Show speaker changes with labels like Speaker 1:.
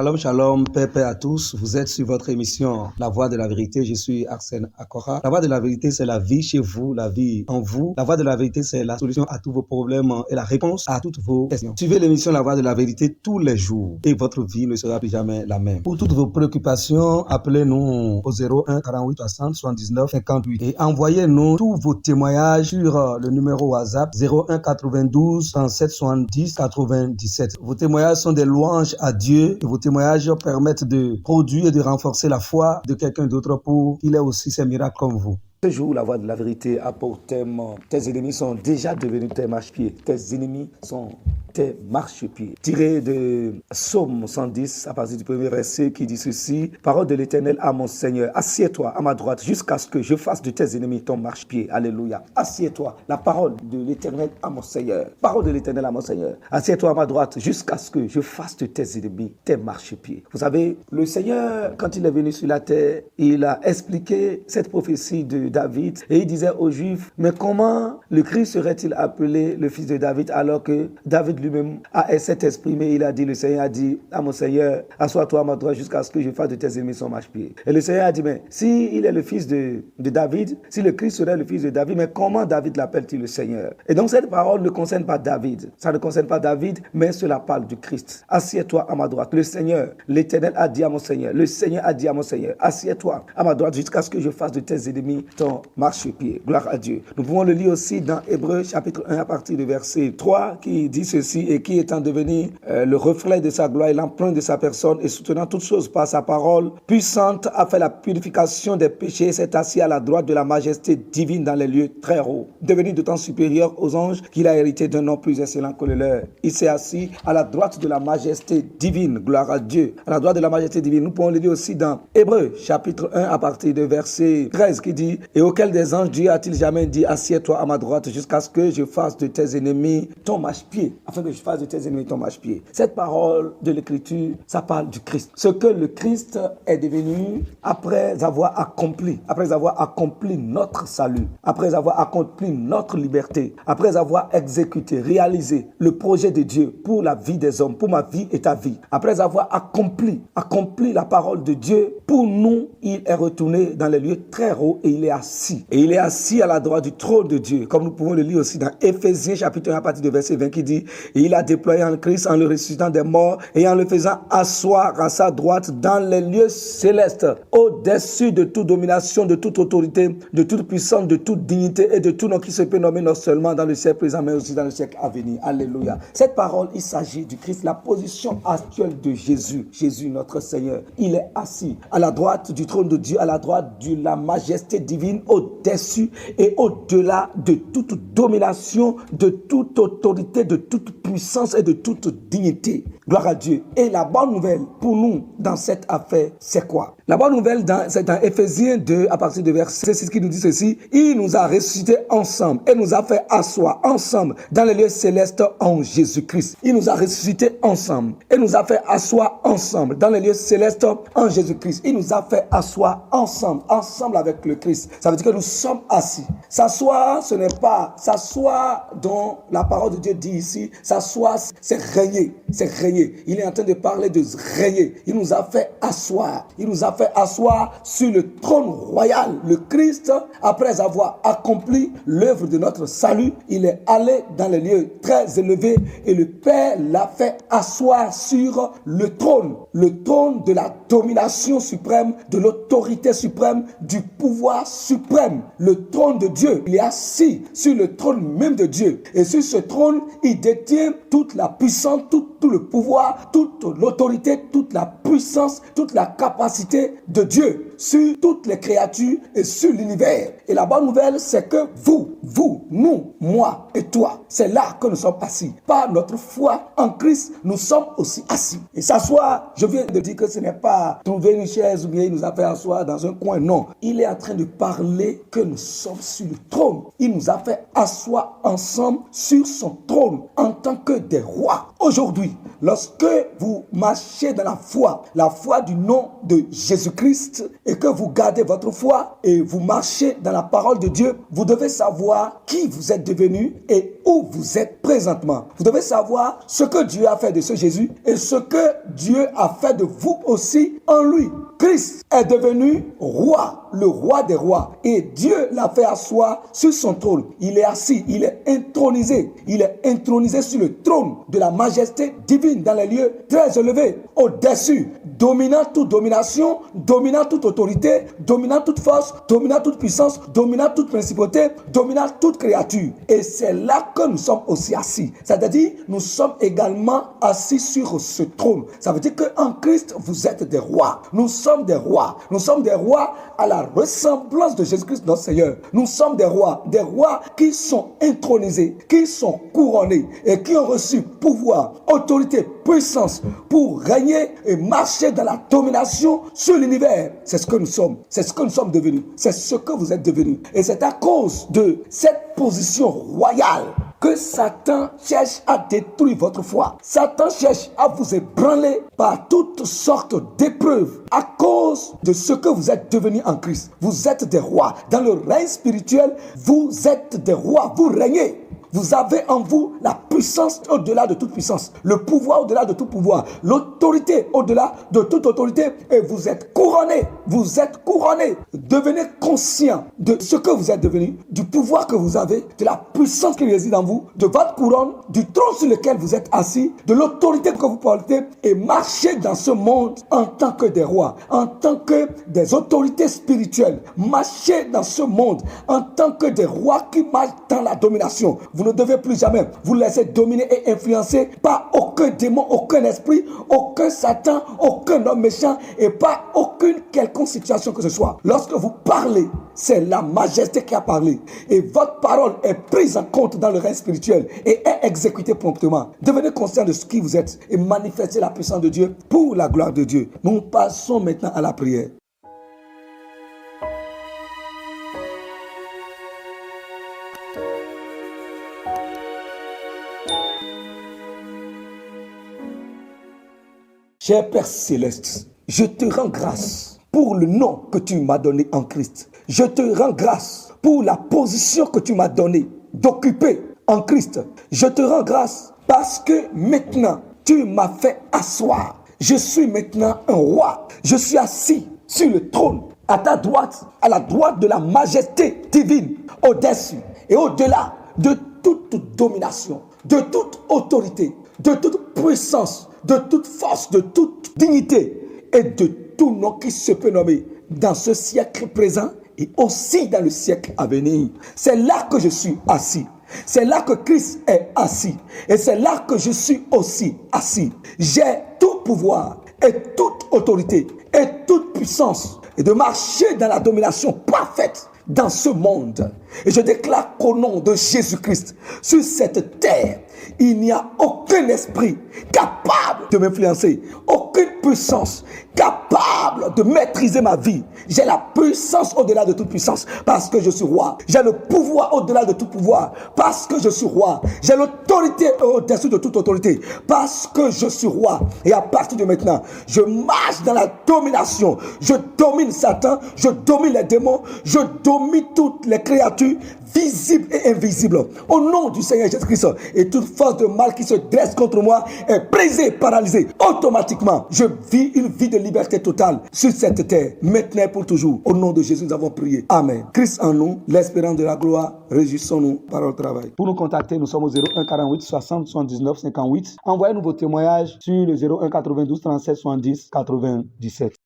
Speaker 1: Shalom, shalom, paix à tous. Vous êtes sur votre émission La Voix de la Vérité. Je suis Arsène Akora. La Voix de la Vérité, c'est la vie chez vous, la vie en vous. La Voix de la Vérité, c'est la solution à tous vos problèmes et la réponse à toutes vos questions. Suivez l'émission La Voix de la Vérité tous les jours et votre vie ne sera plus jamais la même. Pour toutes vos préoccupations, appelez-nous au 01 48 60 79 58 et envoyez-nous tous vos témoignages sur le numéro WhatsApp 01 92 37 70 97. Vos témoignages sont des louanges à Dieu et vos témoignages permettent de produire et de renforcer la foi de quelqu'un d'autre pour qu'il ait aussi ses miracles comme vous. Ce jour, la Voix de la Vérité a pour thème « Tes ennemis sont déjà devenus tes marchepieds ». Tes ennemis sont tes marchepieds. Tiré de Psaume 110 à partir du premier verset qui dit ceci « Parole de l'Éternel à mon Seigneur, assieds-toi à ma droite jusqu'à ce que je fasse de tes ennemis ton marchepied. » Alléluia. Assieds-toi, la parole de l'Éternel à mon Seigneur. Parole de l'Éternel à mon Seigneur. Assieds-toi à ma droite jusqu'à ce que je fasse de tes ennemis tes marchepieds. Vous savez, le Seigneur, quand il est venu sur la terre, il a expliqué cette prophétie de David et il disait aux Juifs, mais comment le Christ serait-il appelé le fils de David alors que David lui-même s'est exprimé, il a dit, le Seigneur a dit à mon Seigneur, assois-toi à ma droite jusqu'à ce que je fasse de tes ennemis son marchepied. Et le Seigneur a dit, mais si il est le fils de David, si le Christ serait le fils de David, mais comment David l'appelle-t-il le Seigneur? Et donc cette parole ne concerne pas David, ça ne concerne pas David, mais cela parle du Christ. Assieds-toi à ma droite. Le Seigneur, l'Éternel a dit à mon Seigneur, le Seigneur a dit à mon Seigneur, assieds-toi à ma droite jusqu'à ce que je fasse de tes ennemis ton marchepied. Gloire à Dieu. Nous pouvons le lire aussi dans Hébreux chapitre 1 à partir du verset 3 qui dit ceci, et qui étant devenu le reflet de sa gloire et l'empreinte de sa personne et soutenant toutes choses par sa parole puissante a fait la purification des péchés et s'est assis à la droite de la majesté divine dans les lieux très hauts, devenu d'autant supérieur aux anges qu'il a hérité d'un nom plus excellent que le leur. Il s'est assis à la droite de la majesté divine. Gloire à Dieu. À la droite de la majesté divine. Nous pouvons le lire aussi dans Hébreux chapitre 1 à partir de verset 13 qui dit, et auquel des anges Dieu a-t-il jamais dit, assieds-toi à ma droite jusqu'à ce que je fasse de tes ennemis ton marchepied, afin que je fasse de tes ennemis ton marchepied. Cette parole de l'Écriture, ça parle du Christ. Ce que le Christ est devenu après avoir accompli notre salut, après avoir accompli notre liberté, après avoir exécuté, réalisé le projet de Dieu pour la vie des hommes, pour ma vie et ta vie, après avoir accompli la parole de Dieu pour nous, il est retourné dans les lieux très hauts et il est assis. Et il est assis à la droite du trône de Dieu, comme nous pouvons le lire aussi dans Éphésiens chapitre 1 à partir du verset 20 qui dit, et il a déployé en Christ en le ressuscitant des morts et en le faisant asseoir à sa droite dans les lieux célestes, au-dessus de toute domination, de toute autorité, de toute puissance, de toute dignité et de tout nom qui se peut nommer non seulement dans le siècle présent mais aussi dans le siècle à venir. Alléluia. Cette parole, il s'agit du Christ, la position actuelle de Jésus. Jésus, notre Seigneur, il est assis à la droite du trône de Dieu, à la droite de la majesté divine, au-dessus et au-delà de toute domination, de toute autorité, de toute puissance et de toute dignité. Gloire à Dieu. Et la bonne nouvelle pour nous dans cette affaire, c'est quoi? La bonne nouvelle, c'est dans Éphésiens 2, à partir de verset 6, qui nous dit ceci. Il nous a ressuscités ensemble et nous a fait asseoir ensemble dans les lieux célestes en Jésus-Christ. Il nous a ressuscités ensemble et nous a fait asseoir ensemble dans les lieux célestes en Jésus-Christ. Il nous a fait asseoir ensemble avec le Christ. Ça veut dire que nous sommes assis. S'asseoir, ce n'est pas s'asseoir dont la parole de Dieu dit ici. S'asseoir, c'est régner. C'est régner. Il est en train de parler de régner. Il nous a fait asseoir. Il nous a fait asseoir sur le trône royal. Le Christ, après avoir accompli l'œuvre de notre salut, il est allé dans les lieux très élevés et le Père l'a fait asseoir sur le trône de la domination suprême, de l'autorité suprême, du pouvoir suprême. Le trône de Dieu, il est assis sur le trône même de Dieu. Et sur ce trône, il détient toute la puissance, tout le pouvoir, toute l'autorité, toute la puissance, toute la capacité de Dieu sur toutes les créatures et sur l'univers. Et la bonne nouvelle, c'est que vous, nous, moi et toi, c'est là que nous sommes assis. Par notre foi en Christ, nous sommes aussi assis. Et s'asseoir, je viens de dire que ce n'est pas trouver une chaise ou bien il nous a fait asseoir dans un coin. Non, il est en train de parler que nous sommes sur le trône. Il nous a fait asseoir ensemble sur son trône en tant que des rois. Aujourd'hui, lorsque vous marchez dans la foi du nom de Jésus-Christ, et que vous gardez votre foi et vous marchez dans la parole de Dieu, vous devez savoir qui vous êtes devenu et où vous êtes présentement. Vous devez savoir ce que Dieu a fait de ce Jésus et ce que Dieu a fait de vous aussi en lui. Christ est devenu roi, le roi des rois. Et Dieu l'a fait asseoir sur son trône. Il est assis, il est intronisé. Il est intronisé sur le trône de la majesté divine dans les lieux très élevés, au-dessus, dominant toute domination, dominant toute autorité, dominant toute force, dominant toute puissance, dominant toute principauté, dominant toute créature. Et c'est là que nous sommes aussi assis. C'est-à-dire, nous sommes également assis sur ce trône. Ça veut dire qu'en Christ, vous êtes des rois. Nous sommes des rois. Nous sommes des rois à la ressemblance de Jésus-Christ notre Seigneur. Nous sommes des rois qui sont intronisés, qui sont couronnés et qui ont reçu pouvoir, autorité, puissance pour régner et marcher dans la domination sur l'univers. C'est ce que nous sommes. C'est ce que nous sommes devenus. C'est ce que vous êtes devenus. Et c'est à cause de cette position royale que Satan cherche à détruire votre foi. Satan cherche à vous ébranler par toutes sortes d'épreuves à cause de ce que vous êtes devenus en Christ. Vous êtes des rois. Dans le règne spirituel, vous êtes des rois. Vous régnez. Vous avez en vous la puissance au-delà de toute puissance, le pouvoir au-delà de tout pouvoir, l'autorité au-delà de toute autorité, et vous êtes couronnés. Vous êtes couronnés. Devenez conscient de ce que vous êtes devenu, du pouvoir que vous avez, de la puissance qui réside en vous, de votre couronne, du trône sur lequel vous êtes assis, de l'autorité que vous portez, et marchez dans ce monde en tant que des rois, en tant que des autorités spirituelles. Marchez dans ce monde en tant que des rois qui marchent dans la domination. Vous ne devez plus jamais vous laisser dominer et influencer par aucun démon, aucun esprit, aucun Satan, aucun homme méchant et par aucune quelconque situation que ce soit. Lorsque vous parlez, c'est la majesté qui a parlé. Et votre parole est prise en compte dans le règne spirituel et est exécutée promptement. Devenez conscient de ce qui vous êtes et manifestez la puissance de Dieu pour la gloire de Dieu. Nous passons maintenant à la prière. Cher Père Céleste, je te rends grâce pour le nom que tu m'as donné en Christ. Je te rends grâce pour la position que tu m'as donnée d'occuper en Christ. Je te rends grâce parce que maintenant, tu m'as fait asseoir. Je suis maintenant un roi. Je suis assis sur le trône, à ta droite, à la droite de la majesté divine, au-dessus et au-delà de toute domination, de toute autorité, de toute puissance, de toute force, de toute dignité et de tout nom qui se peut nommer dans ce siècle présent et aussi dans le siècle à venir. C'est là que je suis assis. C'est là que Christ est assis. Et c'est là que je suis aussi assis. J'ai tout pouvoir et toute autorité et toute puissance et de marcher dans la domination parfaite dans ce monde. Et je déclare qu'au nom de Jésus-Christ, sur cette terre, il n'y a aucun esprit capable de m'influencer, aucune puissance capable de maîtriser ma vie. J'ai la puissance au-delà de toute puissance parce que je suis roi. J'ai le pouvoir au-delà de tout pouvoir parce que je suis roi. J'ai l'autorité au-dessus de toute autorité parce que je suis roi. Et à partir de maintenant, je marche dans la domination. Je domine Satan, je domine les démons, je domine toutes les créatures visibles et invisibles. Au nom du Seigneur Jésus-Christ, et toute force de mal qui se dresse contre moi est brisée, paralysée. Automatiquement, je vis une vie de liberté totale sur cette terre, maintenant et pour toujours. Au nom de Jésus, nous avons prié. Amen. Christ en nous, l'espérance de la gloire, réjouissons-nous par le travail. Pour nous contacter, nous sommes au 01 48 60 79 58. Envoyez-nous vos témoignages sur le 01 92 37 70 97.